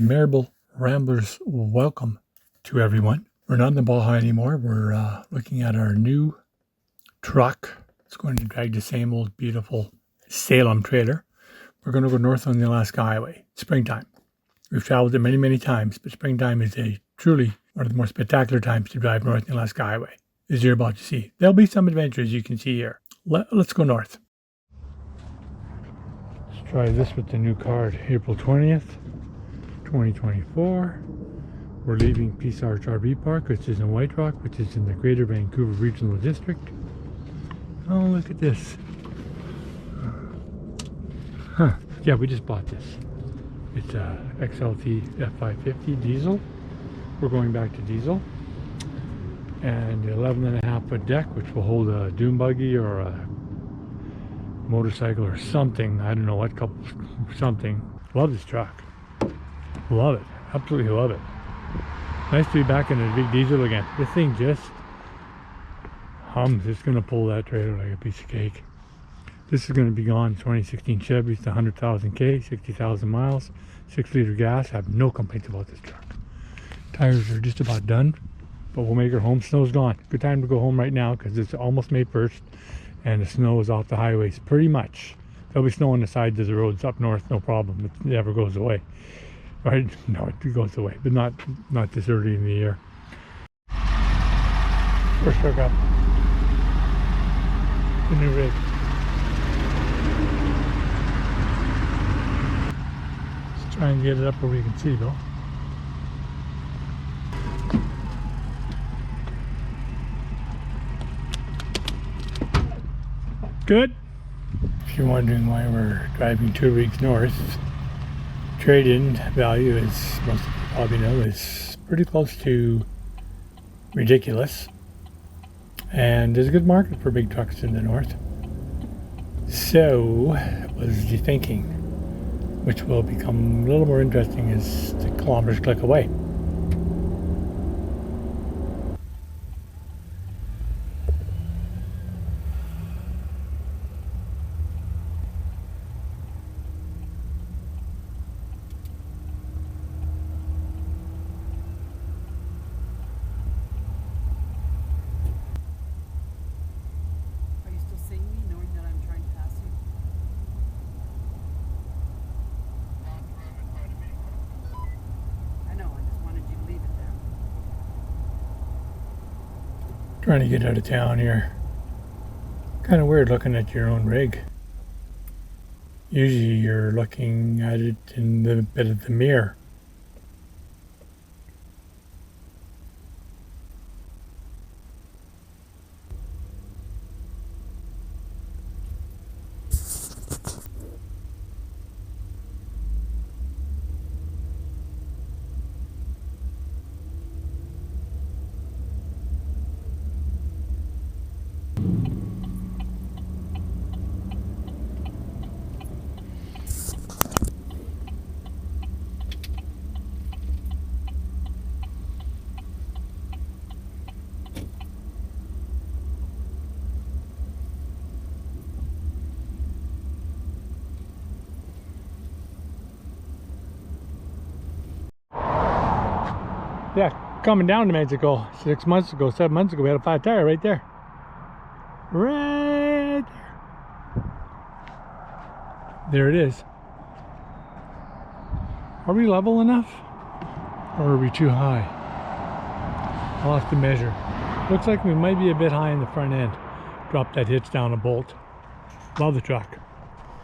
Memorable Ramblers, welcome to everyone. We're not in the Baja anymore. We're looking at our new truck. It's going to drag the same old beautiful Salem trailer. We're going to go north on the Alaska Highway. Springtime. We've traveled it many, many times, but springtime is truly one of the more spectacular times to drive north on the Alaska Highway, as you're about to see. There'll be some adventures you can see here. Let's go north. Let's try this with the new card. April 20th, 2024. We're leaving Peace Arch RV Park, which is in White Rock, which is in the Greater Vancouver Regional District. Oh, look at this. Yeah, we just bought this. It's a XLT F550 diesel. We're going back to diesel. And the 11.5 foot deck, which will hold a dune buggy or a motorcycle or something. I don't know what, something. Love this truck. Love it. Absolutely love it. Nice to be back in a big diesel again. This thing just hums. It's going to pull that trailer like a piece of cake. This is going to be gone. 2016 Chevy. It's 100,000 K, 60,000 miles, 6-liter gas. I have no complaints about this truck. Tires are just about done, but we'll make her home. Snow's gone. Good time to go home right now because it's almost May 1st and the snow is off the highways pretty much. There'll be snow on the sides of the roads up north, no problem. It never goes away. Right? No, it goes away, but not this early in the year. First hook up. The new rig. Let's try and get it up where we can see though. Good. If you're wondering why we're driving 2 weeks north, trade-in value, as most of you probably know, is pretty close to ridiculous. And there's a good market for big trucks in the north. So, what was you thinking? Which will become a little more interesting as the kilometers click away. Trying to get out of town here. Kind of weird looking at your own rig. Usually you're looking at it in the bit of the mirror. Yeah, coming down to Mexico 6 months ago, 7 months ago, we had a flat tire right there. Right there. There it is. Are we level enough? Or are we too high? I'll have to measure. Looks like we might be a bit high in the front end. Drop that hitch down a bolt. Love the truck.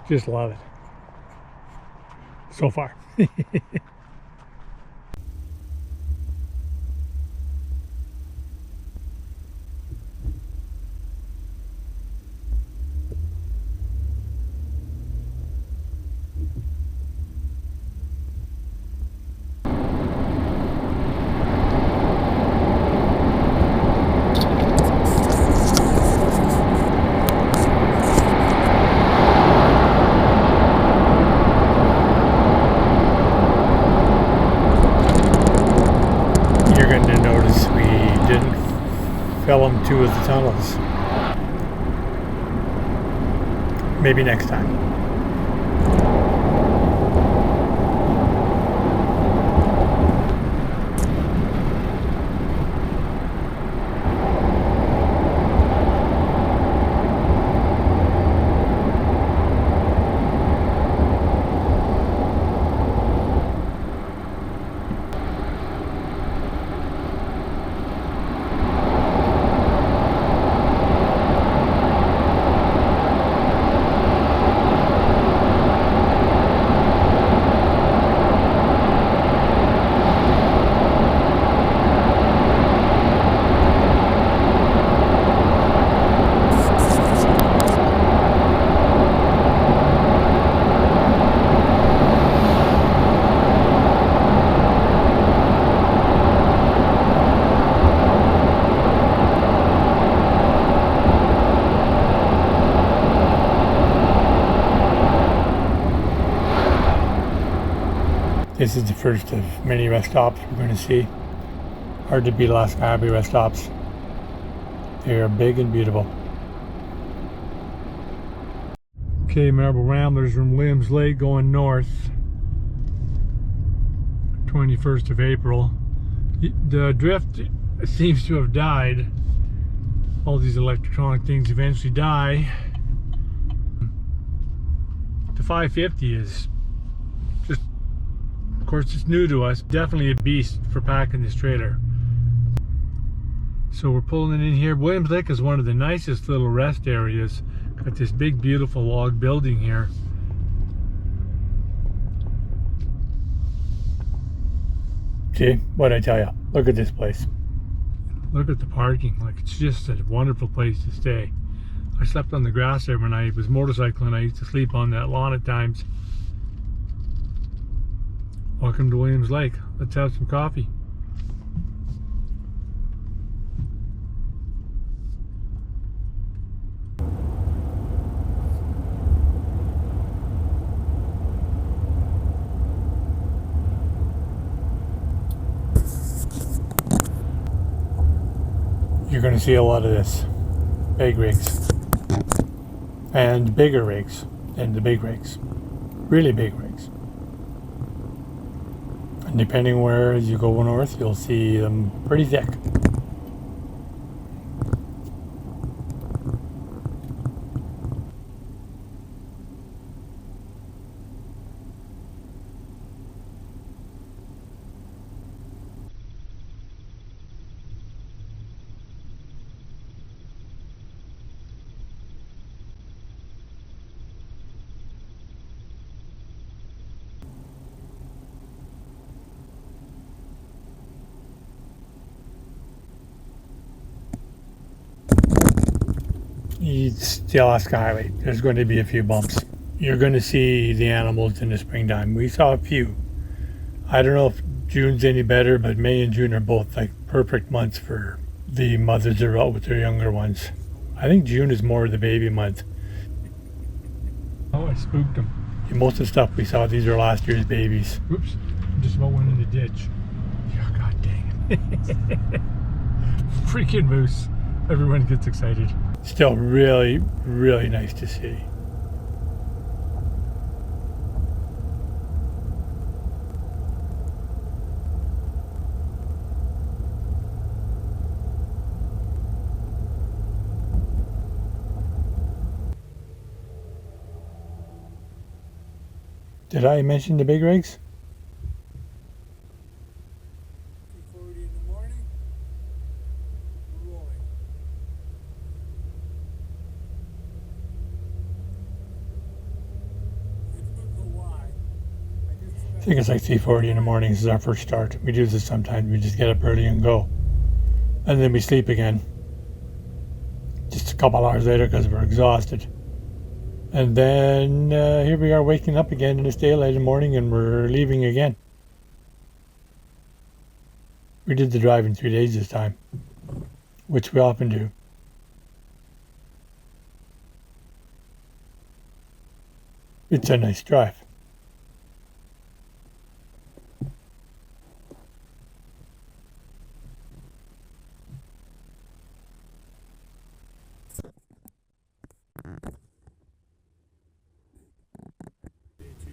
Just love it. So far. Fell in 2 of the tunnels. Maybe next time. This is the first of many rest stops we're going to see. Hard to beat Alaska Hwy rest stops. They are big and beautiful. Okay, Marble Ramblers from Williams Lake going north. 21st of April. The drift seems to have died. All these electronic things eventually die. The 550 is just, of course, it's new to us. Definitely a beast for packing this trailer. So we're pulling it in here. Williams Lake is one of the nicest little rest areas. Got this big, beautiful log building here. See, what'd I tell you? Look at this place. Look at the parking. Like, it's just a wonderful place to stay. I slept on the grass there when I was motorcycling. I used to sleep on that lawn at times. Welcome to Williams Lake. Let's have some coffee. You're going to see a lot of this. Big rigs. And bigger rigs than the big rigs. Really big rigs. And depending where you go north, you'll see them pretty thick. It's the Alaska Highway. There's going to be a few bumps. You're going to see the animals in the springtime. We saw a few. I don't know if June's any better, but May and June are both like perfect months for the mothers that are out with their younger ones. I think June is more the baby month. Oh, I spooked them. Most of the stuff we saw, these are last year's babies. Oops, just about went in the ditch. Yeah, god dang it. Freaking moose. Everyone gets excited. Still really, really nice to see. Did I mention the big rigs? 2:40 in the morning. We're rolling. Alaska Hwy. I think it's like 3:40 in the morning. This is our first start. We do this sometimes. We just get up early and go. And then we sleep again. Just a couple hours later because we're exhausted. And then here we are waking up again in this daylight in the morning and we're leaving again. We did the drive in 3 days this time, which we often do. It's a nice drive. Day 2.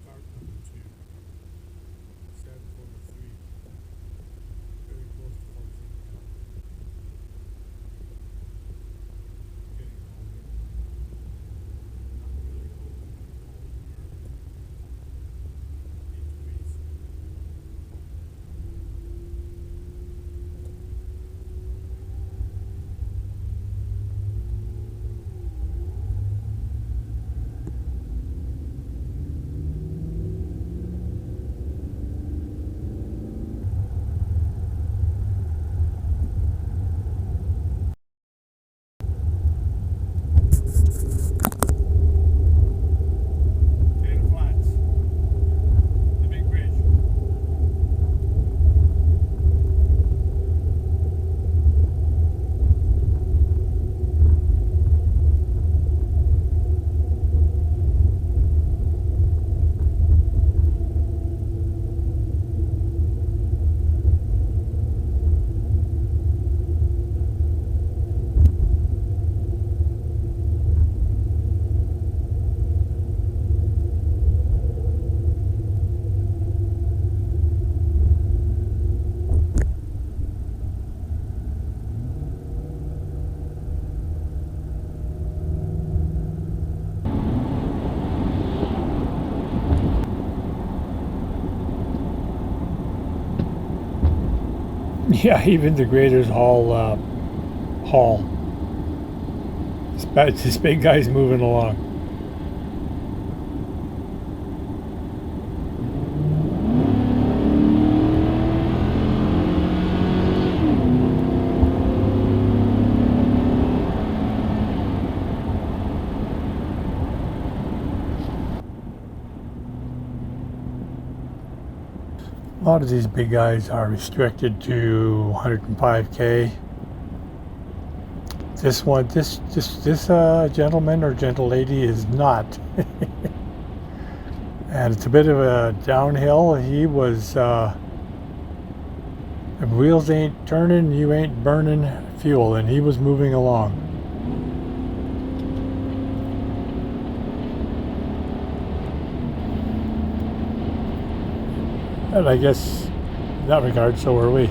Start number 2. 7:43. Very close to closing. Getting home. Not Yeah, even the graders haul. This big guy's moving along. A lot of these big guys are restricted to 105k. This gentleman or gentle lady is not. And it's a bit of a downhill. He was, if wheels ain't turning, you ain't burning fuel, and he was moving along. And I guess in that regard, so are we.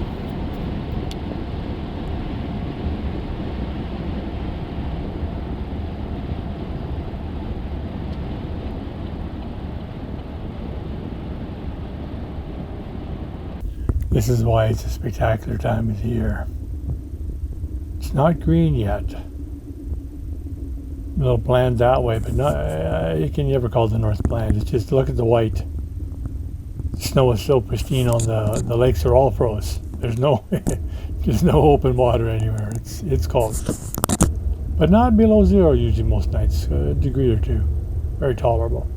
This is why it's a spectacular time of the year. It's not green yet. A little bland that way, but not, you can never call the north bland. It's just look at the white. The snow is so pristine on the lakes are all froze. There's no there's no open water anywhere. It's cold, but not below zero usually most nights. A degree or two, very tolerable.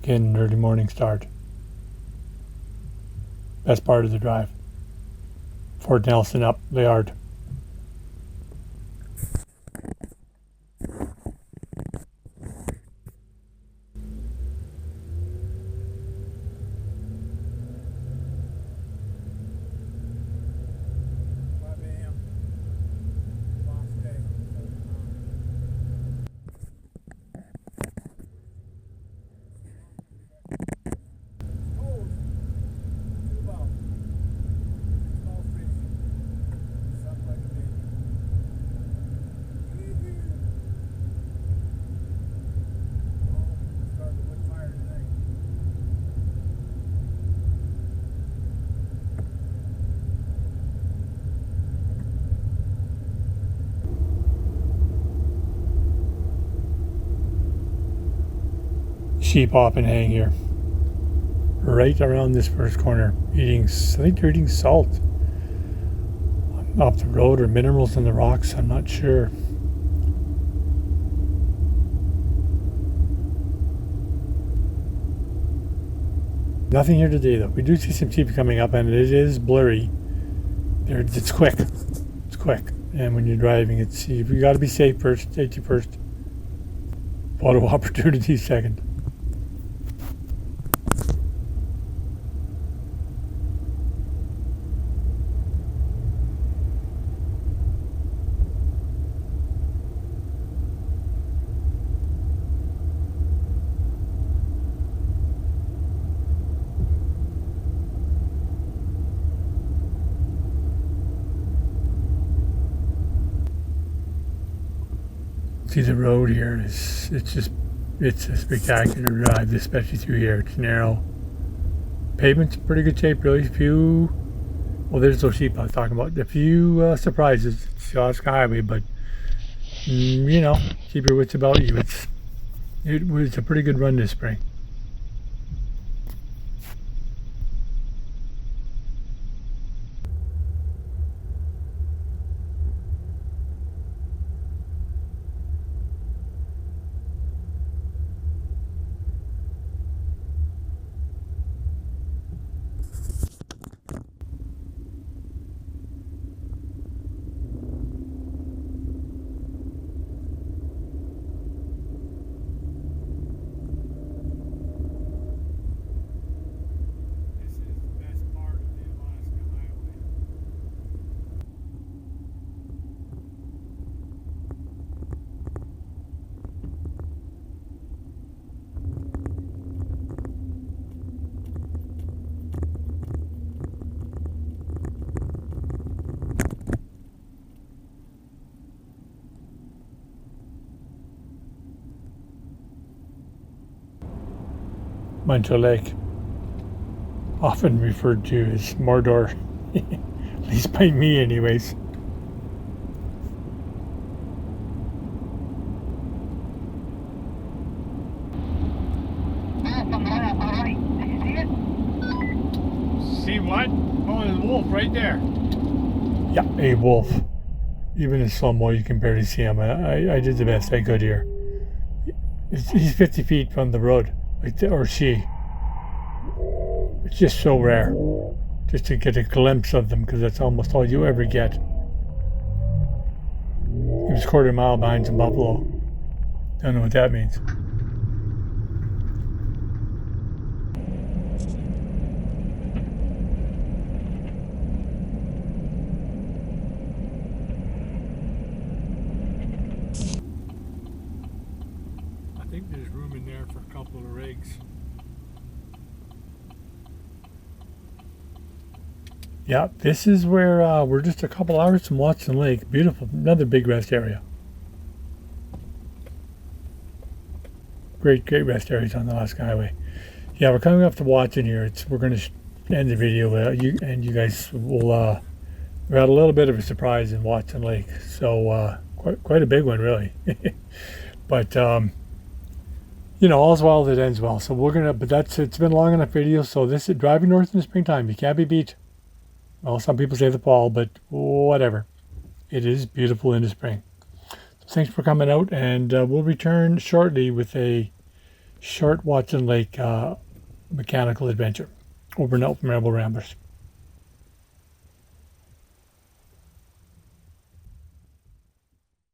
Again, an early morning start. Best part of the drive. Fort Nelson up the yard. Sheep hop and hang here. Right around this first corner. I think they're eating salt off the road or minerals in the rocks. I'm not sure. Nothing here today though. We do see some sheep coming up and it is blurry. It's quick. It's quick. And when you're driving, you got to be safe first, safety first. Photo opportunity second. See the road here it's a spectacular drive, especially through here. It's narrow. Pavement's in pretty good shape, really. Well, there's those sheep I was talking about. A few surprises. It's the Alaska Highway, but keep your wits about you. It's a pretty good run this spring. went to a lake, often referred to as Mordor, at least by me anyways. See what? Oh, there's a wolf right there. Yeah, a wolf. Even in slow-mo, you can barely see him. I did the best I could here. He's 50 feet from the road, or she. It's just so rare, just to get a glimpse of them, because that's almost all you ever get. He was quarter mile behind some buffalo. Don't know what that means. I think there's room in there for a couple of rigs. Yeah, this is where we're just a couple hours from Watson Lake. Beautiful, another big rest area. Great rest areas on the Alaska Highway. Yeah, we're coming up to Watson here. We're going to end the video. You guys will. We had a little bit of a surprise in Watson Lake, so quite a big one, really. But all's well that ends well. So we're gonna. But it's been a long enough video. So this is driving north in the springtime. You can't be beat. Well, some people say the fall, but whatever. It is beautiful in the spring. So thanks for coming out, and we'll return shortly with a short Watson Lake mechanical adventure. Over and out from Rebel Ramblers.